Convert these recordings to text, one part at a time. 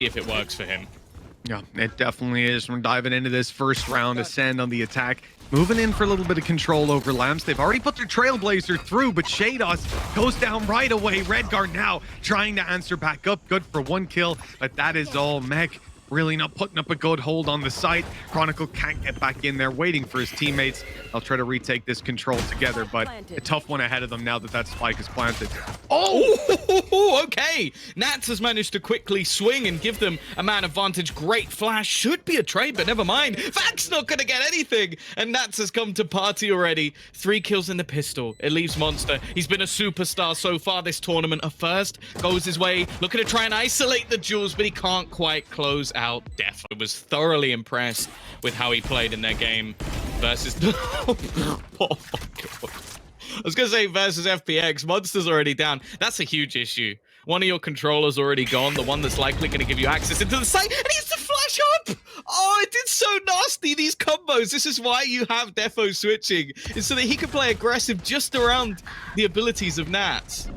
if it works for him. Yeah, it definitely is. We're diving into this first round. Acend on the attack. Moving in for a little bit of control over Lamps. They've already put their Trailblazer through, but Shados goes down right away. Redguard now trying to answer back up. Good for 1 kill, but that is all. Mech really not putting up a good hold on the site. Chronicle can't get back in there, waiting for his teammates. They'll try to retake this control together, but a tough one ahead of them now that that spike is planted. Oh, okay. Nats has managed to quickly swing and give them a man advantage. Great flash. Should be a trade, but never mind. Vak's not going to get anything. And Nats has come to party already. 3 kills in the pistol. It leaves Monster. He's been a superstar so far this tournament. A first goes his way. Looking to try and isolate the Jules, but he can't quite close out Def. I was thoroughly impressed with how he played in their game versus... Oh my God. I was going to say versus FPX. Monster's already down. That's a huge issue. One of your controllers already gone. The one that's likely going to give you access into the site. And he has to flash up. Oh, it did so nasty. These combos. This is why you have Defo switching. Is so that he can play aggressive just around the abilities of Nats.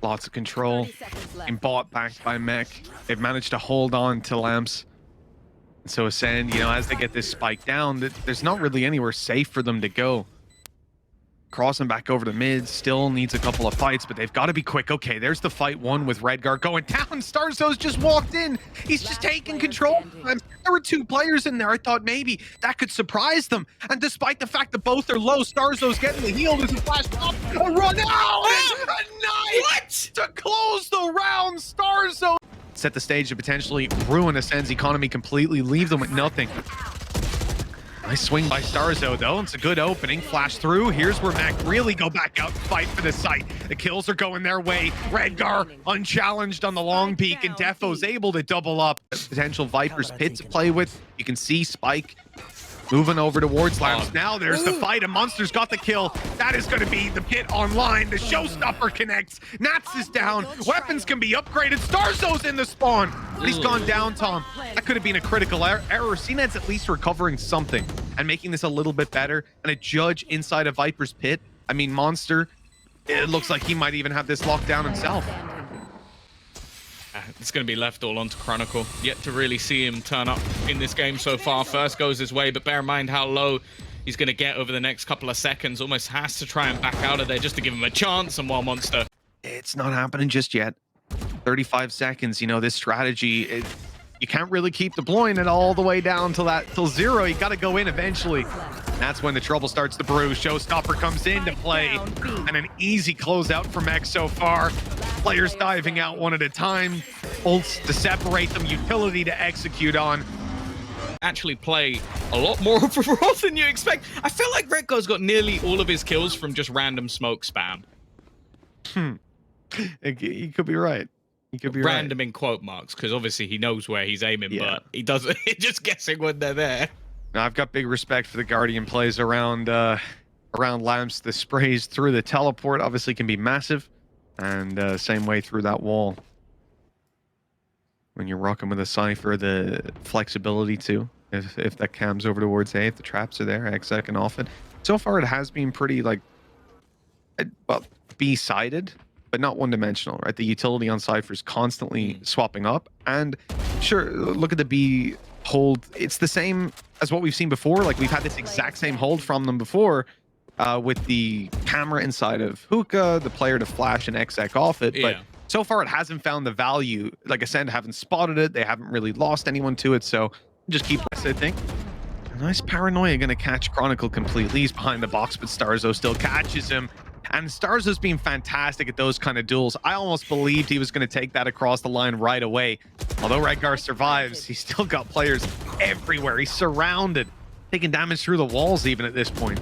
Lots of control. Being bought back by Mech. They've managed to hold on to Lamps. So Acend, you know, as they get this spike down, there's not really anywhere safe for them to go. Crossing back over to mid, still needs a couple of fights, but they've got to be quick. Okay, there's the fight one with Redguard going down. Starzo's just walked in. He's just taking control. There were 2 players in there. I thought maybe that could surprise them. And despite the fact that both are low, Starzo's getting the heal. There's a flash up, a run out, and a knife to close the round. Starzo set the stage to potentially ruin Ascend's economy completely, leave them with nothing. Nice swing by Starzo, though. It's a good opening. Flash through. Here's where Mac really go back out and fight for the site. The kills are going their way. Redgar unchallenged on the long peak, and Defo's able to double up. Potential Viper's pit to play with. You can see Spike moving over towards Lamps. Now there's the fight, and Monster's got the kill. That is going to be the pit online. The showstopper connects. Nats is down. Weapons can be upgraded. Starzo's in the spawn. But he's gone down, Tom. That could have been a critical error. CNED's at least recovering something and making this a little bit better. And a judge inside of Viper's pit. I mean, Monster, it looks like he might even have this locked down himself. It's going to be left all onto Chronicle. Yet to really see him turn up in this game so far. First goes his way, but bear in mind how low he's going to get over the next couple of seconds. Almost has to try and back out of there just to give him a chance. And while Monster... It's not happening just yet. 35 seconds, you know, this strategy, you can't really keep deploying it all the way down till 0. You got to go in eventually. That's when the trouble starts to brew. Showstopper comes into play, and an easy closeout from X so far. Players diving out one at a time. Ults to separate them, utility to execute on. Actually play a lot more overall than you expect. I feel like Redgar's got nearly all of his kills from just random smoke spam. You could be right. You could be random right. In quote marks, because obviously he knows where he's aiming, but he doesn't. Just guessing when they're there. Now, I've got big respect for the Guardian plays around Lamps. The sprays through the teleport obviously can be massive, and same way through that wall. When you're rocking with a Cypher, the flexibility too. If that cams over towards A, if the traps are there, X can off it. So far, it has been pretty like, well, B-sided, but not one-dimensional, right? The utility on Cypher is constantly swapping up, and sure, look at the B hold. It's the same as what we've seen before. Like, we've had this exact same hold from them before, with the camera inside of Hookah, the player to flash and exec off it, but so far it hasn't found the value. Like Acend haven't spotted it. They haven't really lost anyone to it, so just keep this, I think. A nice paranoia going to catch Chronicle completely. He's behind the box, but Starzo still catches him. And Starzo's been fantastic at those kind of duels. I almost believed he was going to take that across the line right away. Although Redgar survives, he's still got players everywhere. He's surrounded, taking damage through the walls even at this point.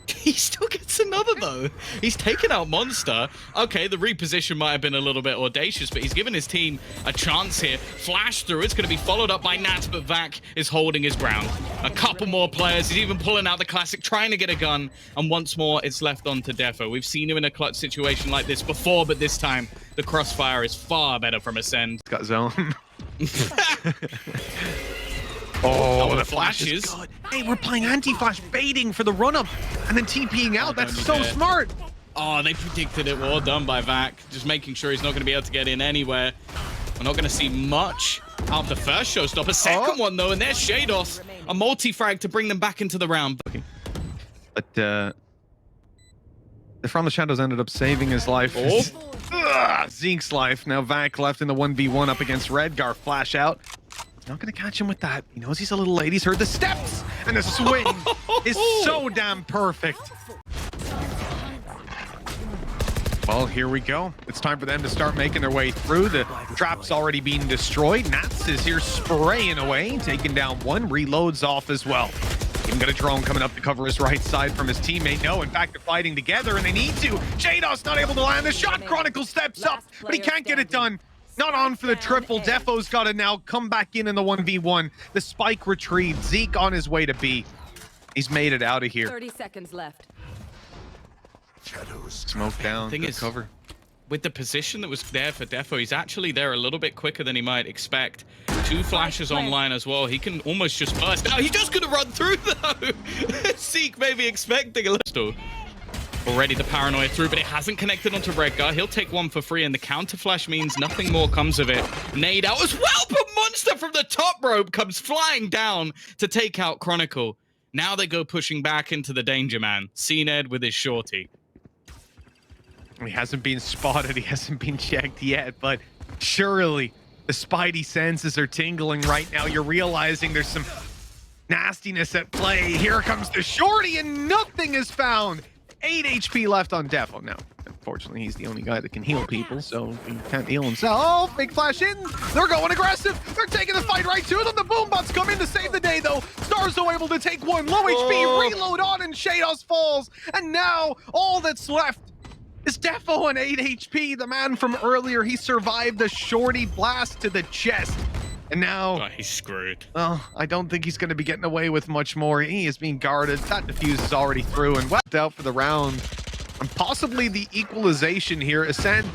He still gets another, though. He's taken out Monster. Okay, the reposition might have been a little bit audacious, but he's given his team a chance here. Flash through. It's going to be followed up by Nats, but Vak is holding his ground. A couple more players. He's even pulling out the classic, trying to get a gun. And once more, it's left on to Defo. We've seen him in a clutch situation like this before, but this time, the crossfire is far better from Acend. Got zone. Oh, the flashes. Hey, we're playing anti-flash, baiting for the run-up, and then TPing out. That's so smart. Oh, they predicted it. Well done by Vac. Just making sure he's not going to be able to get in anywhere. We're not going to see much out of the first showstopper. Second one, though, and there's Shados. A multi-frag to bring them back into the round. But the From the Shadows ended up saving his life. Zeke's life. Now Vac left in the 1v1 up against Redgar. Flash out. Not going to catch him with that. He knows he's a little late. He's heard the steps, and the swing is so damn perfect. Well, here we go. It's time for them to start making their way through. The trap's already being destroyed. Nats is here spraying away, taking down one. Reloads off as well. Even got a drone coming up to cover his right side from his teammate. No, in fact, they're fighting together, and they need to. Shados not able to land the shot. Chronicle steps up, but he can't get it done. Not on for the triple. Defo's got to now come back in the 1v1. The spike retrieved. Zeke on his way to B. He's made it out of here. 30 seconds left. Smoke down. Thing is, cover. With the position that was there for Defo, he's actually there a little bit quicker than he might expect. 2 flashes online as well. He can almost just burst. Now he's just going to run through though. Zeke may be expecting a little. Already the paranoia through, but it hasn't connected onto Redgar. He'll take one for free, and the counter flash means nothing more comes of it. Nade out as well, but Monster from the top rope comes flying down to take out Chronicle. Now they go pushing back into the danger man. Acend with his shorty. He hasn't been spotted. He hasn't been checked yet, but surely the spidey senses are tingling right now. You're realizing there's some nastiness at play. Here comes the shorty, and nothing is found. 8 HP left on Defo. Now, unfortunately, he's the only guy that can heal people, so he can't heal himself. Oh, big flash in. They're going aggressive. They're taking the fight right to them. The boombots come in to save the day, though. Starzo able to take one. Low HP. Reload on, and Shados falls. And now, all that's left is Defo on 8 HP. The man from earlier, he survived the shorty blast to the chest. And now... Oh, he's screwed. Well, I don't think he's going to be getting away with much more. He is being guarded. That defuse is already through and wiped out for the round. And possibly the equalization here. Acend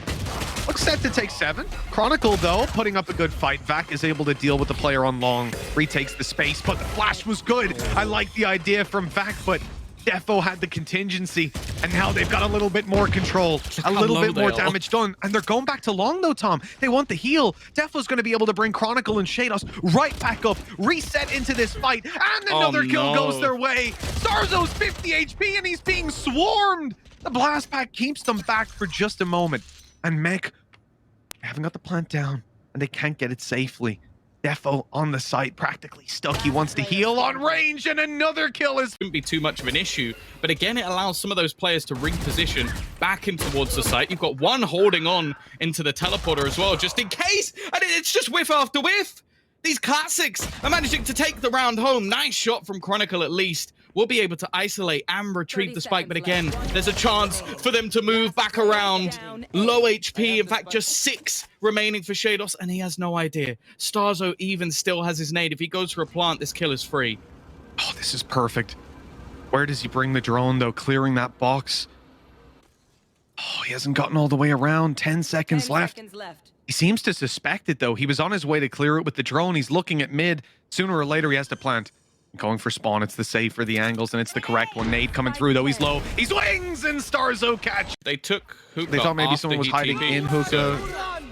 looks set to take 7. Chronicle, though, putting up a good fight. Vac is able to deal with the player on long. Retakes the space, but the flash was good. I like the idea from Vac, but Defo had the contingency, and now they've got a little bit more control, a little bit more damage done, and they're going back to long though, Tom. They want the heal. Defo's going to be able to bring Chronicle and Shados right back up, reset into this fight, and another kill goes their way. Starzo's 50 HP, and he's being swarmed. The blast pack keeps them back for just a moment, and Mech haven't got the plant down, and they can't get it safely. Defo on the site, practically stuck. He wants to heal on range, and another kill is... Shouldn't be too much of an issue, but again, it allows some of those players to reposition back in towards the site. You've got one holding on into the teleporter as well, just in case, and it's just whiff after whiff. These classics are managing to take the round home. Nice shot from Chronicle at least. We'll be able to isolate and retrieve the spike, but again, there's a chance for them to move back around. Low HP, in fact, just 6 remaining for Shados, and he has no idea. Starzo even still has his nade. If he goes for a plant, this kill is free. Oh, this is perfect. Where does he bring the drone, though? Clearing that box. Oh, he hasn't gotten all the way around. 10 seconds left. He seems to suspect it, though. He was on his way to clear it with the drone. He's looking at mid. Sooner or later, he has to plant. Going for spawn. It's the save for the angles, and it's the correct one. Nade coming through, though. He's low. He swings, and Starzo catch. They took Hookah. They thought maybe someone was hiding in Hookah. So,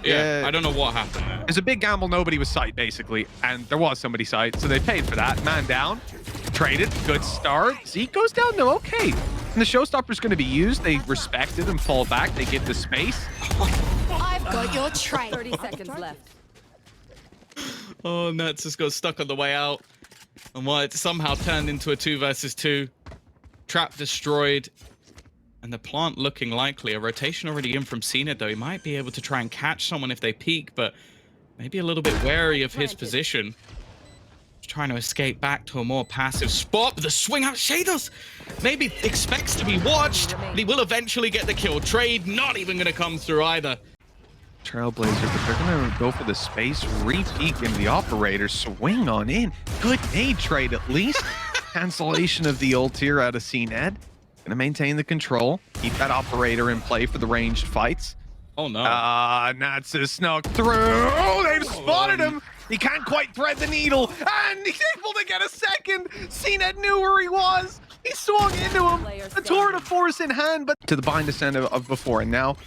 yeah, I don't know what happened there. There's a big gamble. Nobody was sight, basically, and there was somebody sight, so they paid for that. Man down. Traded. Good start. Zeke goes down, though. Okay. And the showstopper's going to be used. They respect it and fall back. They get the space. I've got your train. 30 seconds left. Oh, Nats just got stuck on the way out. And what it somehow turned into a 2 versus 2. Trap destroyed. And the plant looking likely. A rotation already in from Acend, though. He might be able to try and catch someone if they peek, but maybe a little bit wary of his position. Trying to escape back to a more passive spot. But the swing out, Shados maybe expects to be watched, but he will eventually get the kill. Trade not even going to come through either. Trailblazer, but they're going to go for the space, re-peek into the operator, swing on in. Good nade trade, at least. Cancellation of the ult here out of Acend. Going to maintain the control, keep that operator in play for the ranged fights. Oh, no. Nats is snuck through. Oh, they've spotted him. He can't quite thread the needle, and he's able to get a second. Acend knew where he was. He swung into him. The tour de force in hand, but to the bind ascend of before. And now,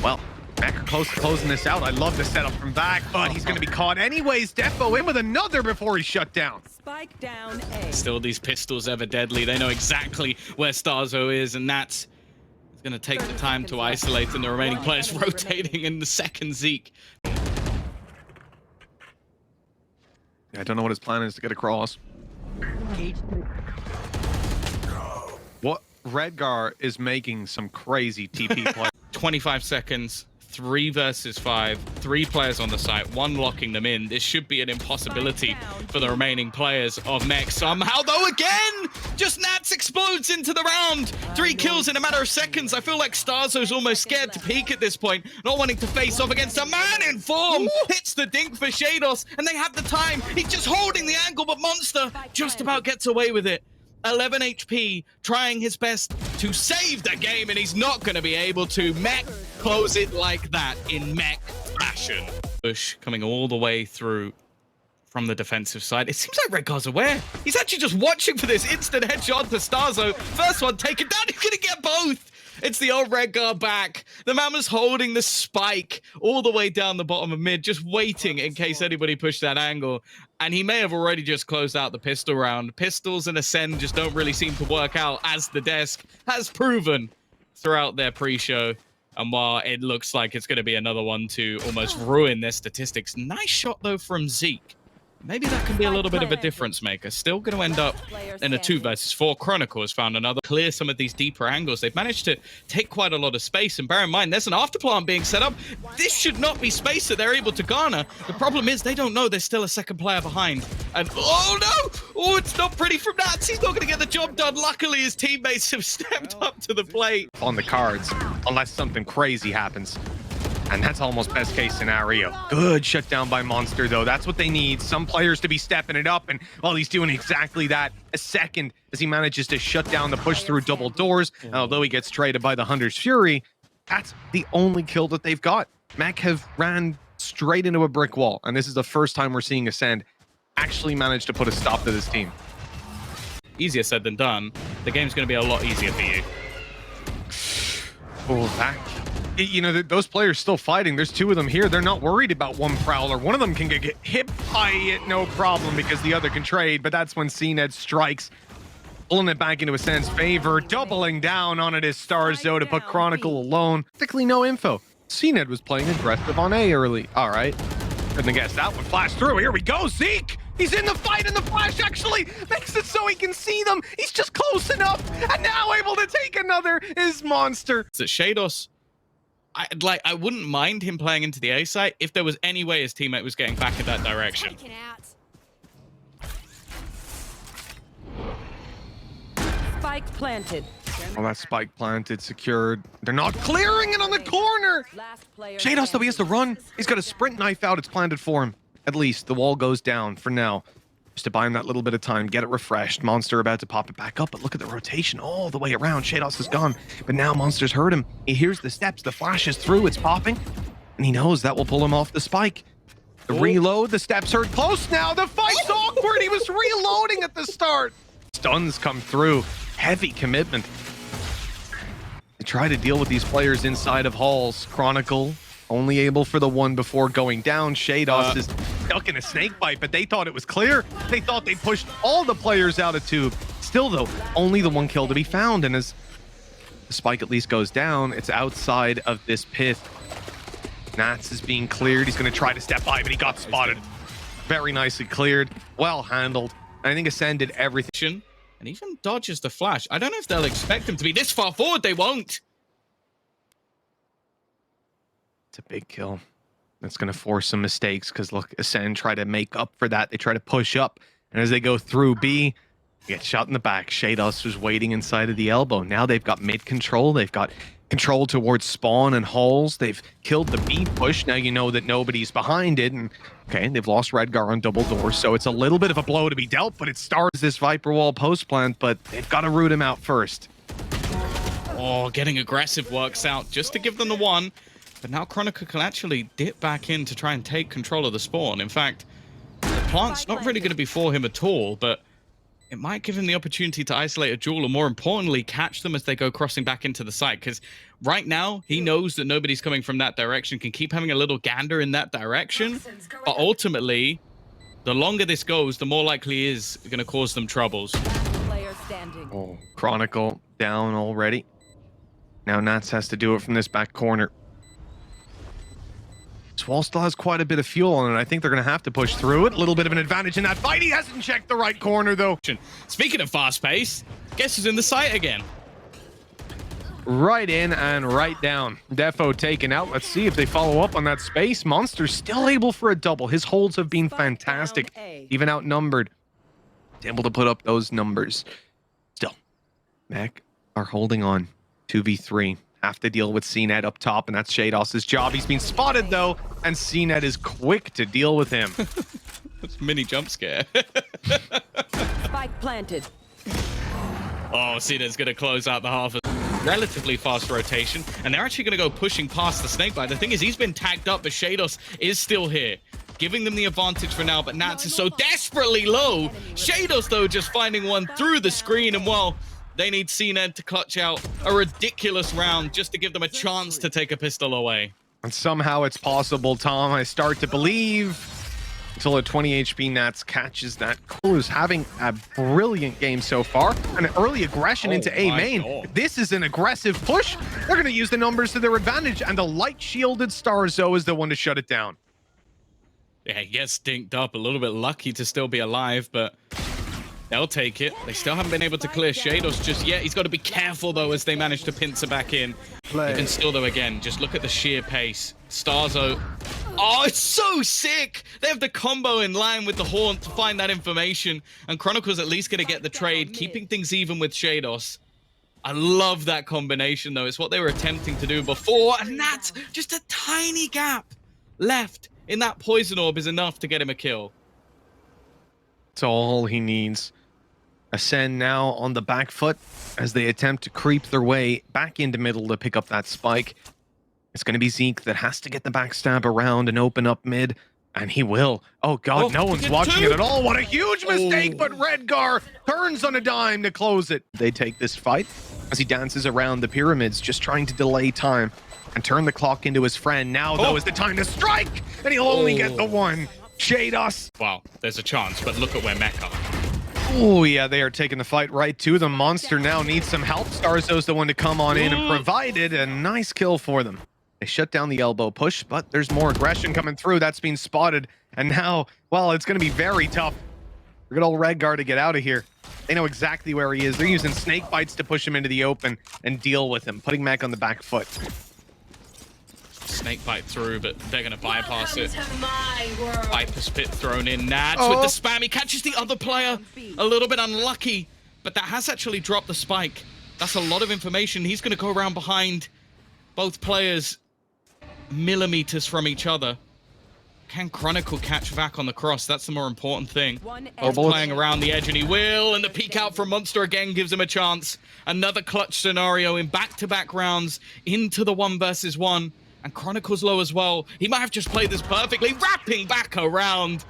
well, Mac are close to closing this out. I love the setup from back, but he's going to be caught anyways. Defo in with another before he's shut down. Spike down A. Still, these pistols ever deadly. They know exactly where Starzo is, and that's going to take the time to isolate, and the remaining players rotating in the second Zeke. I don't know what his plan is to get across. What? Redgar is making some crazy TP play. 25 seconds, 3 versus 5, 3 players on the site, 1 locking them in. This should be an impossibility for the remaining players of Mech somehow, though again, just Nats explodes into the round. 3 kills in a matter of seconds. I feel like Starzo's almost scared to peek at this point, not wanting to face off against a man in form. Hits the dink for Shados, and they have the time. He's just holding the angle, but Monster just about gets away with it. 11 HP, trying his best to save the game, and he's not going to be able to. Mech close it like that in Mech fashion. Bush coming all the way through from the defensive side. It seems like Redgar's aware. He's actually just watching for this instant headshot to Starzo. First one taken down. He's going to get both. It's the old Redgar back. The man was holding the spike all the way down the bottom of mid, just waiting in case anybody pushed that angle. And he may have already just closed out the pistol round. Pistols and Acend just don't really seem to work out, as the desk has proven throughout their pre-show. And while it looks like it's going to be another one to almost ruin their statistics, nice shot, though, from Zeke. Maybe that can be a little bit of a difference maker. Still going to end up in a 2 versus 4. Chronicle has found another. Clear some of these deeper angles. They've managed to take quite a lot of space. And bear in mind, there's an afterplant being set up. This should not be space that they're able to garner. The problem is they don't know there's still a second player behind. And oh no! Oh, it's not pretty from Nats. He's not going to get the job done. Luckily, his teammates have stepped up to the plate. On the cards, unless something crazy happens. And that's almost best case scenario. Good shutdown by Monster, though. That's what they need. Some players to be stepping it up. And, well, he's doing exactly that. A second as he manages to shut down the push through double doors. And although he gets traded by the Hunter's Fury, that's the only kill that they've got. Mech have ran straight into a brick wall. And this is the first time we're seeing Acend actually manage to put a stop to this team. Easier said than done. The game's going to be a lot easier for you. Oh, that... You know, those players still fighting. There's 2 of them here. They're not worried about one Prowler. One of them can get hit by it, no problem, because the other can trade. But that's when CNED strikes, pulling it back into Ascend's favor. Doubling down on it is Starzo to put Chronicle alone. Practically no info. CNED was playing aggressive on A early. All right. Couldn't have guessed that one. Flash through. Here we go. Zeke! He's in the fight, and the flash actually makes it so he can see them. He's just close enough, and now able to take another is Monster. It's that Shados... I wouldn't mind him playing into the A site if there was any way his teammate was getting back in that direction. Spike planted. Oh, that spike planted, secured. They're not clearing it on the corner. Shados, though, he has to run. He's got a sprint knife out. It's planted for him. At least the wall goes down for now. Just to buy him that little bit of time, get it refreshed. Monster about to pop it back up, but look at the rotation all the way around. Shados is gone, but now Monster's heard him. He hears the steps, the flash is through, it's popping, and he knows that will pull him off the spike. The reload, the steps heard close now. The fight's awkward. He was reloading at the start. Stuns come through. Heavy commitment. They try to deal with these players inside of halls. Chronicle only able for the one before going down. Shados is stuck in a snake bite, but they thought it was clear. They thought they pushed all the players out of tube. Still, though, only the 1 kill to be found. And as the spike at least goes down, it's outside of this pit. Nats is being cleared. He's going to try to step by, but he got spotted. Very nicely cleared. Well handled. I think Acend did everything. And even dodges the flash. I don't know if they'll expect him to be this far forward. They won't. It's a big kill. That's going to force some mistakes because, look, Acend try to make up for that. They try to push up. And as they go through B, get shot in the back. Shados was waiting inside of the elbow. Now they've got mid control. They've got control towards spawn and halls. They've killed the B push. Now you know that nobody's behind it. And, okay, they've lost Redgar on double doors. So it's a little bit of a blow to be dealt, but it starts this Viper Wall post plant. But they've got to root him out first. Oh, getting aggressive works out just to give them the 1. But now Chronicle can actually dip back in to try and take control of the spawn. In fact, the plant's not really going to be for him at all, but it might give him the opportunity to isolate a duel, or more importantly, catch them as they go crossing back into the site. Because right now, he knows that nobody's coming from that direction, can keep having a little gander in that direction. But ultimately, the longer this goes, the more likely he is going to cause them troubles. Player standing. Oh, Chronicle down already. Now Nats has to do it from this back corner. Swall still has quite a bit of fuel on it. I think they're going to have to push through it. A little bit of an advantage in that fight. He hasn't checked the right corner, though. Speaking of fast pace, guess who's in the site again? Right in and right down. Defo taken out. Let's see if they follow up on that space. Monster's still able for a double. His holds have been fantastic. Even outnumbered. Able to put up those numbers. Still, Mech are holding on. 2v3. Have to deal with CNET up top, and that's Shados's job. He's been spotted, though, and CNET is quick to deal with him. That's mini jump scare. Spike planted. Oh, CNET's going to close out the half. Relatively fast rotation, and they're actually going to go pushing past the snakebite. The thing is, he's been tagged up, but Shados is still here, giving them the advantage for now, but Nats is so desperately low. Shados, though, just finding one through the screen, and well, they need CNET to clutch out a ridiculous round just to give them a chance to take a pistol away. And somehow it's possible, Tom. I start to believe. Until a 20 HP Nats catches that. Who's having a brilliant game so far. An early aggression into A main. God. This is an aggressive push. They're going to use the numbers to their advantage, and the light shielded Starzo is the one to shut it down. Yeah, he gets dinked up, a little bit lucky to still be alive, but they'll take it. They still haven't been able to clear Shados just yet. He's got to be careful, though, as they manage to pincer back in. Even still, though, again, just look at the sheer pace. Starzo. Oh, it's so sick! They have the combo in line with the Haunt to find that information. And Chronicle's at least going to get the trade, keeping things even with Shados. I love that combination, though. It's what they were attempting to do before. And that's just a tiny gap left in that poison orb is enough to get him a kill. That's all he needs. Acend now on the back foot as they attempt to creep their way back into middle to pick up that spike. It's going to be Zeke that has to get the backstab around and open up mid, and he will. Oh god, no one's watching it at all. What a huge mistake, but Redgar turns on a dime to close it. They take this fight as he dances around the pyramids, just trying to delay time and turn the clock into his friend. Now, though, is the time to strike, and he'll only get the one. Shados. Wow, there's a chance, but look at where Mech are. Oh, yeah, they are taking the fight right to them. Monster now needs some help. Starzo's the one to come on in and provided a nice kill for them. They shut down the elbow push, but there's more aggression coming through. That's been spotted. And now, well, it's going to be very tough for good old Redgar to get out of here. They know exactly where he is. They're using snake bites to push him into the open and deal with him, putting Mech on the back foot. Snake bite through, but they're going to bypass it. Viper's Pit thrown in. Nats with the spam. He catches the other player. A little bit unlucky, but that has actually dropped the spike. That's a lot of information. He's going to go around behind both players millimeters from each other. Can Chronicle catch Vac on the cross? That's the more important thing. Both playing around the edge, and he will. And the peek out from Monster again gives him a chance. Another clutch scenario in back-to-back rounds into the 1v1. And Chronicle's low as well. He might have just played this perfectly, wrapping back around.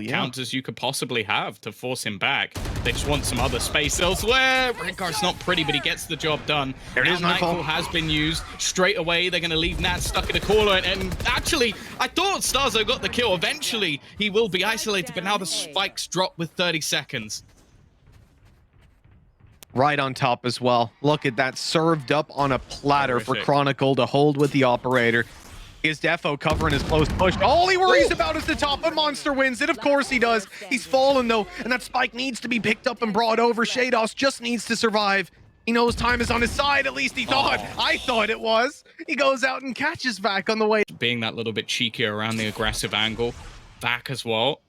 Counters you could possibly have to force him back. They just want some other space elsewhere. Redgar's not pretty, but he gets the job done. There it is, Nightfall has been used. Straight away, they're going to leave Nat stuck in a corner. And actually, I thought Starzo got the kill. Eventually, he will be isolated, but now the spikes drop with 30 seconds. Right on top as well. Look at that, served up on a platter for Chronicle to hold with the operator. Is Defo covering his close push? All he worries about is the top, but Monster wins it. Of course he does. He's fallen, though, and that spike needs to be picked up and brought over. Shados just needs to survive. He knows time is on his side, at least he thought. I thought it was. He goes out and catches Vac on the way. Being that little bit cheeky around the aggressive angle. Vac as well.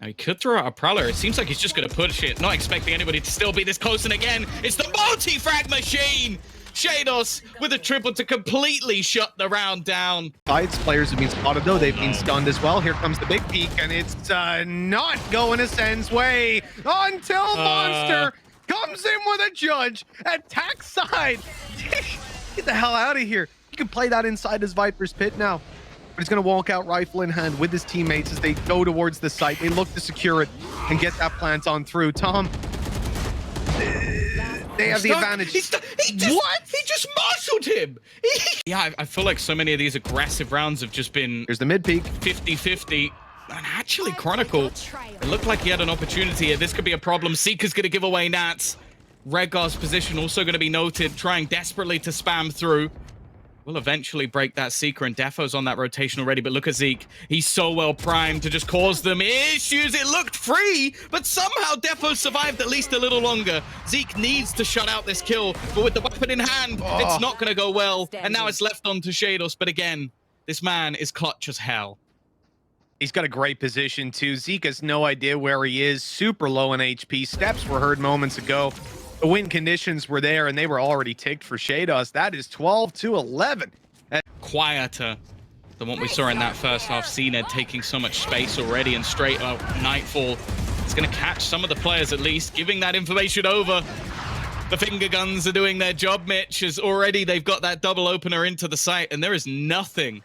Now, he could throw out a Prowler. It seems like he's just going to push it, not expecting anybody to still be this close. And again, it's the multi-frag machine! Shados with a triple to completely shut the round down. Fights, players have been spotted, though. They've been stunned as well. Here comes the big peek, and it's not going Ascend's way until Monster comes in with a judge, attack side. Get the hell out of here. You can play that inside his Viper's Pit now. But he's going to walk out rifle in hand with his teammates as they go towards the site. They look to secure it and get that plant on through. Tom, They have the advantage. He just marshaled him. Yeah, I feel like so many of these aggressive rounds have just been... Here's the mid peak. 50-50. And actually, Chronicle, it looked like he had an opportunity here. This could be a problem. Seeker's going to give away Nats. Redgar's position also going to be noted, trying desperately to spam through. Will eventually break that Seeker, and Defo's on that rotation already, but look at Zeke. He's so well primed to just cause them issues. It looked free, but somehow Defo survived at least a little longer. Zeke needs to shut out this kill, but with the weapon in hand, it's not going to go well. And now it's left on to Shados, but again, this man is clutch as hell. He's got a great position, too. Zeke has no idea where he is. Super low in HP. Steps were heard moments ago. The win conditions were there, and they were already ticked for Shados. That is 12-11. Quieter than what we saw in that first half. CNED taking so much space already, and straight up Nightfall is going to catch some of the players at least, giving that information over. The finger guns are doing their job, Mitch, as already they've got that double opener into the site, and there is nothing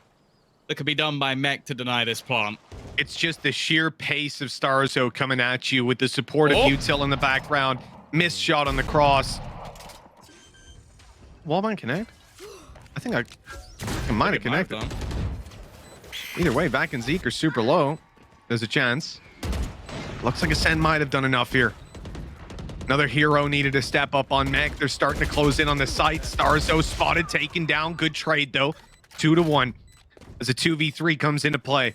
that could be done by Mech to deny this plant. It's just the sheer pace of Starzo coming at you with the support of Util in the background. Missed shot on the cross. Wallbang connect? I think I might have connected. Either way, Vac and Zeke are super low. There's a chance. Looks like Acend might have done enough here. Another hero needed to step up on Mech. They're starting to close in on the site. Starzo spotted, taken down. Good trade, though. 2-1. As a 2v3 comes into play.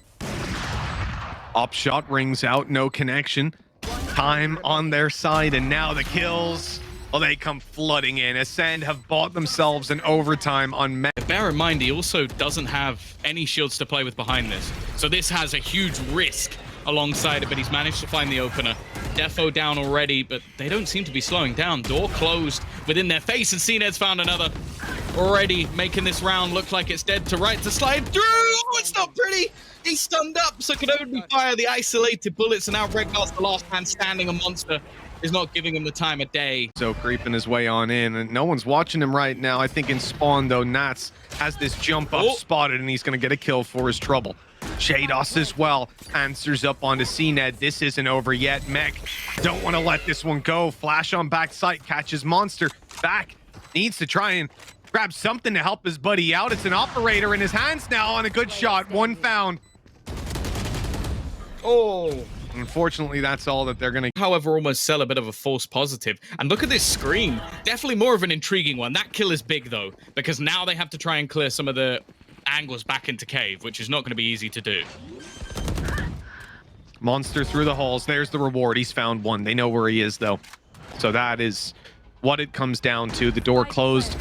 Op shot rings out, no connection. Time on their side, and now the kills. Well, they come flooding in. Acend have bought themselves an overtime on Mech. Bear in mind, he also doesn't have any shields to play with behind this. So this has a huge risk alongside it, but he's managed to find the opener. Defo down already, but they don't seem to be slowing down. Door closed within their face, and CNED's found another. Already making this round look like it's dead to right to slide through. Oh, it's not pretty. He's stunned up, so can only fire the isolated bullets, and now Redgar's the last man standing. A monster is not giving him the time of day. So creeping his way on in, and no one's watching him right now. I think in spawn, though, Nats has this jump up spotted, and he's going to get a kill for his trouble. Shados as well answers up onto CNED. This isn't over yet. Mech don't want to let this one go. Flash on backside, catches Monster. Back needs to try and grab something to help his buddy out. It's an operator in his hands now on a good shot. One found. Oh. Unfortunately, that's all that they're going to... However, almost sell a bit of a false positive. And look at this screen. Definitely more of an intriguing one. That kill is big, though, because now they have to try and clear some of the angles back into cave, which is not going to be easy to do. Monster through the halls. There's the reward. He's found one. They know where he is, though. So that is what it comes down to. The door closed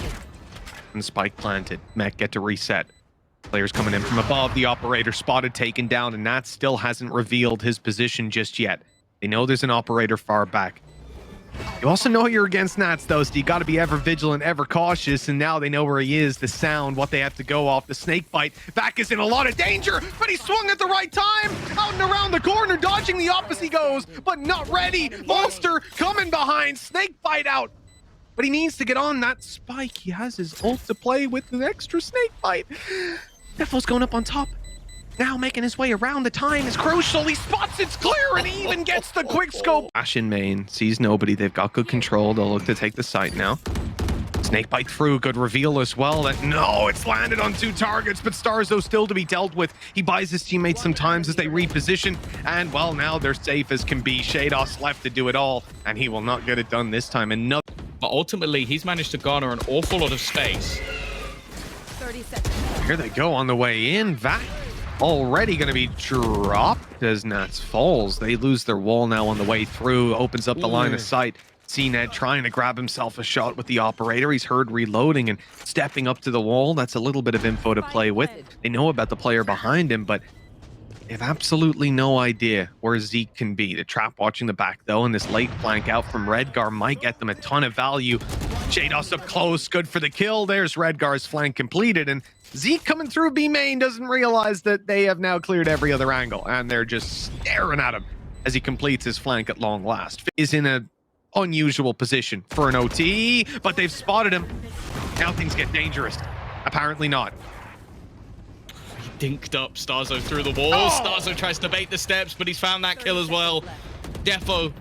and spike planted. Mech get to reset. Players coming in from above. The operator spotted, taken down, and Nat still hasn't revealed his position just yet. They know there's an operator far back. You also know you're against Nats, though, so you got to be ever vigilant, ever cautious, and now they know where he is, the sound, what they have to go off, the snake bite. Vac is in a lot of danger, but he swung at the right time, out and around the corner, dodging the opposite he goes, but not ready. Monster coming behind, snake bite out, but he needs to get on that spike. He has his ult to play with the extra snake bite. Defo's going up on top. Now making his way around. The time is crucial. He spots it's clear, and he even gets the quick scope. Ash in main, sees nobody. They've got good control. They'll look to take the site now. Snakebite through, good reveal as well. That no, it's landed on 2 targets, but Starzo still to be dealt with. He buys his teammates some times as they reposition, and well, now they're safe as can be. Shados left to do it all, and he will not get it done this time. Another. But ultimately, he's managed to garner an awful lot of space. 30 seconds. Here they go on the way in. Vac already going to be dropped as Nats falls. They lose their wall now on the way through. Opens up the line of sight. CNED trying to grab himself a shot with the operator. He's heard reloading and stepping up to the wall. That's a little bit of info to play with. They know about the player behind him, but they have absolutely no idea where Zeke can be. The trap watching the back, though, and this late flank out from Redgar might get them a ton of value. Shados up close, good for the kill. There's Redgar's flank completed, and Zeke coming through B main doesn't realize that they have now cleared every other angle, and they're just staring at him as he completes his flank at long last. Is in a unusual position for an OT, but they've spotted him. Now things get dangerous. Apparently not. He dinked up Starzo through the wall. Starzo tries to bait the steps, but he's found that kill as well. Defo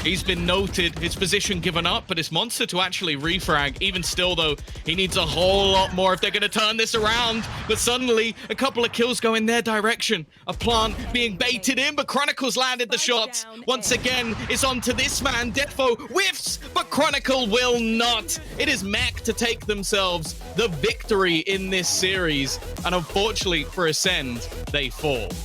He's been noted, his position given up, but it's Monster to actually refrag. Even still, though, he needs a whole lot more if they're going to turn this around. But suddenly, a couple of kills go in their direction. A plant being baited in, but Chronicle's landed the shots. Once again, it's on to this man. Defo whiffs, but Chronicle will not. It is Mech to take themselves the victory in this series. And unfortunately for Acend, they fall.